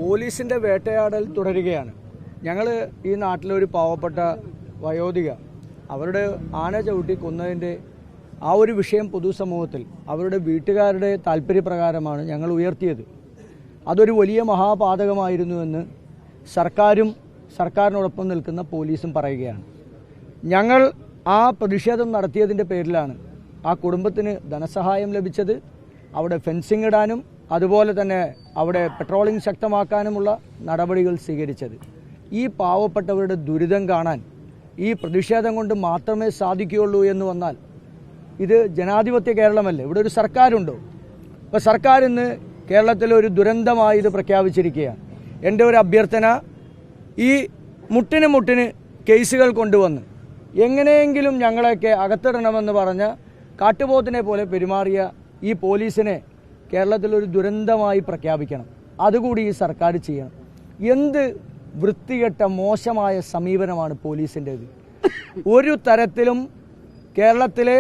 പോലീസിൻ്റെ വേട്ടയാടൽ തുടരുകയാണ്. ഞങ്ങൾ ഈ നാട്ടിലൊരു പാവപ്പെട്ട വയോധിക അവരുടെ ആന ചവിട്ടി കൊന്നതിൻ്റെ ആ ഒരു വിഷയം പൊതുസമൂഹത്തിൽ അവരുടെ വീട്ടുകാരുടെ താല്പര്യപ്രകാരമാണ് ഞങ്ങൾ ഉയർത്തിയത്. അതൊരു വലിയ മഹാപാതകമായിരുന്നുവെന്ന് സർക്കാരിനോടൊപ്പം നിൽക്കുന്ന പോലീസും പറയുകയാണ്. ഞങ്ങൾ ആ പ്രതിഷേധം നടത്തിയതിൻ്റെ പേരിലാണ് ആ കുടുംബത്തിന് ധനസഹായം ലഭിച്ചത്. അവിടെ ഫെൻസിങ് ഇടാനും അതുപോലെ തന്നെ അവിടെ പെട്രോളിംഗ് ശക്തമാക്കാനുമുള്ള നടപടികൾ സ്വീകരിച്ചത്. ഈ പാവപ്പെട്ടവരുടെ ദുരിതം കാണാൻ ഈ പ്രതിഷേധം കൊണ്ട് മാത്രമേ സാധിക്കുകയുള്ളൂ എന്ന് വന്നാൽ ഇത് ജനാധിപത്യ കേരളമല്ലേ? ഇവിടെ ഒരു സർക്കാരുണ്ടോ? അപ്പോൾ സർക്കാർ ഇന്ന് കേരളത്തിലൊരു ദുരന്തമായി ഇത് പ്രഖ്യാപിച്ചിരിക്കുകയാണ്. എൻ്റെ ഒരു അഭ്യർത്ഥന, ഈ മുട്ടിന് കേസുകൾ കൊണ്ടുവന്ന് എങ്ങനെയെങ്കിലും ഞങ്ങളെയൊക്കെ അകത്തിടണമെന്ന് പറഞ്ഞ കാട്ടുപോത്തിനെ പോലെ പെരുമാറിയ ഈ പോലീസിനെ കേരളത്തിലൊരു ദുരന്തമായി പ്രഖ്യാപിക്കണം. അതുകൂടി ഈ സർക്കാർ ചെയ്യണം. എന്ത് വൃത്തികെട്ട മോശമായ സമീപനമാണ് പോലീസിൻ്റേത്. ഒരു തരത്തിലും കേരളത്തിലെ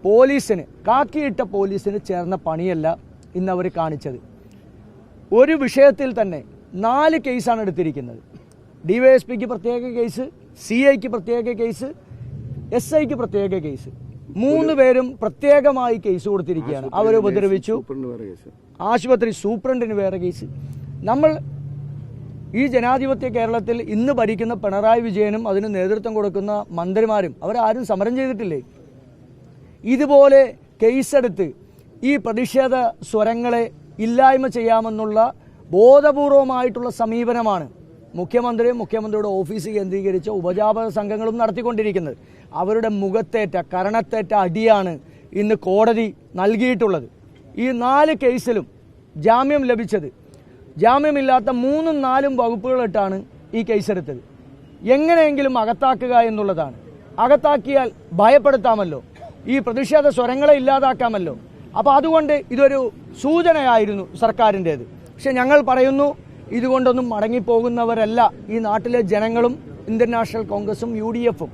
പോലീസിന്, കാക്കിയിട്ട പോലീസിന് ചേർന്ന പണിയല്ല ഇന്നവർ കാണിച്ചത്. ഒരു വിഷയത്തിൽ തന്നെ 4 കേസാണ് എടുത്തിരിക്കുന്നത്. DYSPക്ക് പ്രത്യേക കേസ്, CIക്ക് പ്രത്യേക കേസ്, SIക്ക് പ്രത്യേക കേസ്. 3 പേരും പ്രത്യേകമായി കേസ് കൊടുത്തിരിക്കുകയാണ്. അവരെ ഉപദ്രവിച്ചു. ആശുപത്രി സൂപ്രണ്ടിന് വേറെ കേസ്. നമ്മൾ ഈ ജനാധിപത്യ കേരളത്തിൽ ഇന്ന് ഭരിക്കുന്ന പിണറായി വിജയനും അതിന് നേതൃത്വം കൊടുക്കുന്ന മന്ത്രിമാരും അവരാരും സമരം ചെയ്തിട്ടില്ലേ? ഇതുപോലെ കേസെടുത്ത് ഈ പ്രതിഷേധ സ്വരങ്ങളെ ഇല്ലായ്മ ചെയ്യാമെന്നുള്ള ബോധപൂർവമായിട്ടുള്ള സമീപനമാണ് മുഖ്യമന്ത്രിയുടെ ഓഫീസ് കേന്ദ്രീകരിച്ച ഉപജാപക സംഘങ്ങളും നടത്തിക്കൊണ്ടിരിക്കുന്നത്. അവരുടെ മുഖത്തേറ്റ കരണത്തേറ്റ അടിയാണ് ഇന്ന് കോടതി നൽകിയിട്ടുള്ളത്. ഈ 4 കേസിലും ജാമ്യം ലഭിച്ചത്. ജാമ്യമില്ലാത്ത 3ഉം 4ഉം വകുപ്പുകളിട്ടാണ് ഈ കേസെടുത്തത്. എങ്ങനെയെങ്കിലും അകത്താക്കുക എന്നുള്ളതാണ്. അകത്താക്കിയാൽ ഭയപ്പെടുത്താമല്ലോ, ഈ പ്രതിഷേധ സ്വരങ്ങളെ ഇല്ലാതാക്കാമല്ലോ. അപ്പോൾ അതുകൊണ്ട് ഇതൊരു സൂചനയായിരുന്നു സർക്കാരിൻ്റേത്. പക്ഷെ ഞങ്ങൾ പറയുന്നു, ഇതുകൊണ്ടൊന്നും മടങ്ങിപ്പോകുന്നവരല്ല ഈ നാട്ടിലെ ജനങ്ങളും ഇന്ത്യൻ നാഷണൽ കോൺഗ്രസും UDFും.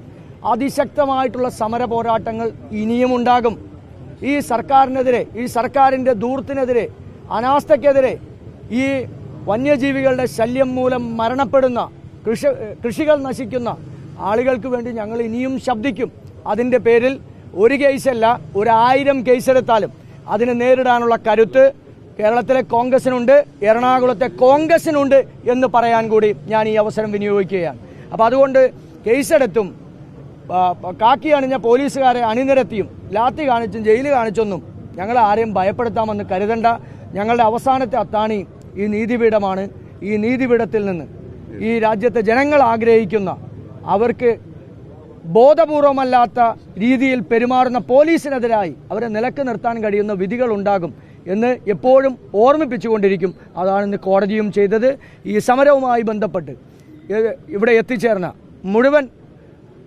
അതിശക്തമായിട്ടുള്ള സമര പോരാട്ടങ്ങൾ ഇനിയും ഉണ്ടാകും. ഈ സർക്കാരിനെതിരെ, ഈ സർക്കാരിൻ്റെ ധൂർത്തിനെതിരെ, അനാസ്ഥയ്ക്കെതിരെ, ഈ വന്യജീവികളുടെ ശല്യം മൂലം മരണപ്പെടുന്ന, കൃഷികൾ നശിക്കുന്ന ആളുകൾക്ക് വേണ്ടി ഞങ്ങൾ ഇനിയും ശബ്ദിക്കും. അതിൻ്റെ പേരിൽ ഒരു കേസല്ല, 1000 കേസെടുത്താലും അതിനെ നേരിടാനുള്ള കരുത്ത് കേരളത്തിലെ കോൺഗ്രസിനുണ്ട്, എറണാകുളത്തെ കോൺഗ്രസിനുണ്ട് എന്ന് പറയാൻ കൂടി ഞാൻ ഈ അവസരം വിനിയോഗിക്കുകയാണ്. അപ്പോൾ അതുകൊണ്ട് കേസെടുത്തും കാക്കി അണിഞ്ഞ പോലീസുകാരെ അണിനിരത്തിയും ലാത്തി കാണിച്ചും ജയിൽ കാണിച്ചൊന്നും ഞങ്ങൾ ആരെയും ഭയപ്പെടുത്താമെന്ന് കരുതണ്ട. ഞങ്ങളുടെ അവസാനത്തെ അത്താണി ഈ നീതിപീഠമാണ്. ഈ നീതിപീഠത്തിൽ നിന്ന് ഈ രാജ്യത്തെ ജനങ്ങൾ ആഗ്രഹിക്കുന്ന, അവർക്ക് ബോധപൂർവമല്ലാത്ത രീതിയിൽ പെരുമാറുന്ന പോലീസിനെതിരായി അവരെ നിലക്ക് നിർത്താൻ കഴിയുന്ന വിധികൾ ഉണ്ടാകും എന്ന് എപ്പോഴും ഓർമ്മിപ്പിച്ചുകൊണ്ടിരിക്കും. അതാണ് ഇന്ന് കോടതിയും ചെയ്തത്. ഈ സമരവുമായി ബന്ധപ്പെട്ട് ഇവിടെ എത്തിച്ചേർന്ന മുഴുവൻ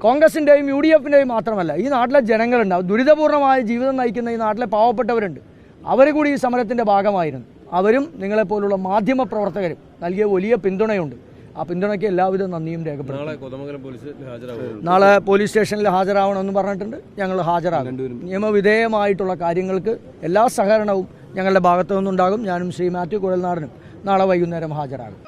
കോൺഗ്രസിൻ്റെയും UDFിൻ്റെയും മാത്രമല്ല, ഈ നാട്ടിലെ ജനങ്ങളുണ്ടാവും, ദുരിതപൂർണമായ ജീവിതം നയിക്കുന്ന ഈ നാട്ടിലെ പാവപ്പെട്ടവരുണ്ട്. അവർ കൂടി ഈ സമരത്തിൻ്റെ ഭാഗമായിരുന്നു. അവരും നിങ്ങളെപ്പോലുള്ള മാധ്യമ പ്രവർത്തകരും നൽകിയ വലിയ പിന്തുണയുണ്ട്. ആ പിന്തുണയ്ക്ക് എല്ലാവിധ നന്ദിയും രേഖപ്പെടുത്തും. നാളെ പോലീസ് സ്റ്റേഷനിൽ ഹാജരാവണമെന്ന് പറഞ്ഞിട്ടുണ്ട്. ഞങ്ങൾ ഹാജരാകും. നിയമവിധേയമായിട്ടുള്ള കാര്യങ്ങൾക്ക് എല്ലാ സഹകരണവും ഞങ്ങളുടെ ഭാഗത്തു നിന്നുണ്ടാകും. ഞാനും ശ്രീ മാത്യു കുഴൽനാടനും നാളെ വൈകുന്നേരം ഹാജരാകും.